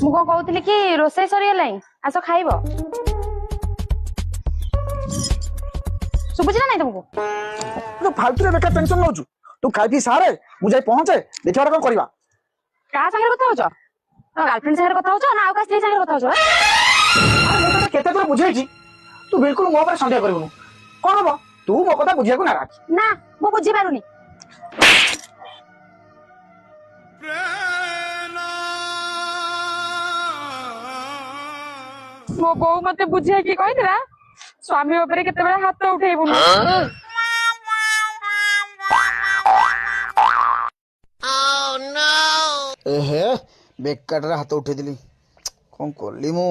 ମୁଁ କଣ କହୁଥିଲି କି ରୋଷେଇ ସରିଗଲାଣି ଆସ ଖାଇବ। ଶୁଭୁଛି ନା ନାଇଁ ତମକୁ? ତୁ ଫାଲତୁରେ ବେକାର ଟେନସନ ନଉଛୁ। ତୁ ଖାଇ ପିଇ ସାରେ, ମୁଁ ଯାଇ ପହଞ୍ଚେ, ଦେଖିବା କଣ କରିବା। କାହା ସାଙ୍ଗରେ କଥା ହଉଛ? ଗାର୍ଲଫ୍ରେଣ୍ଡ ସାଙ୍ଗରେ କଥା ହଉଛ ନା ଆଉ କାହା ସ୍ତ୍ରୀ ସାଙ୍ଗରେ କଥା ହଉଛ? ମୁଁ ତତେ କେତେ ଥର ବୁଝେଇଛି, ତୁ ବିଲକୁଲ ମୋ ଉପରେ ସନ୍ଦେହ କରିବୁନୁ। କଣ ହବ, ତୁ ମୋ କଥା ବୁଝିବାକୁ ନାରାଜ। ନା ମୁଁ ବୁଝିପାରୁନି। ମୋ ବୋଉ ମତେ ବୁଝେଇକି କହିଥିଲା ସ୍ୱାମୀ ଉପରେ କେତେବେଳେ ହାତ ଉଠେଇବୁନି। ଏହେ ବେକାରରେ ହାତ ଉଠେଇଦେଲି, କଣ କଲି ମୁଁ।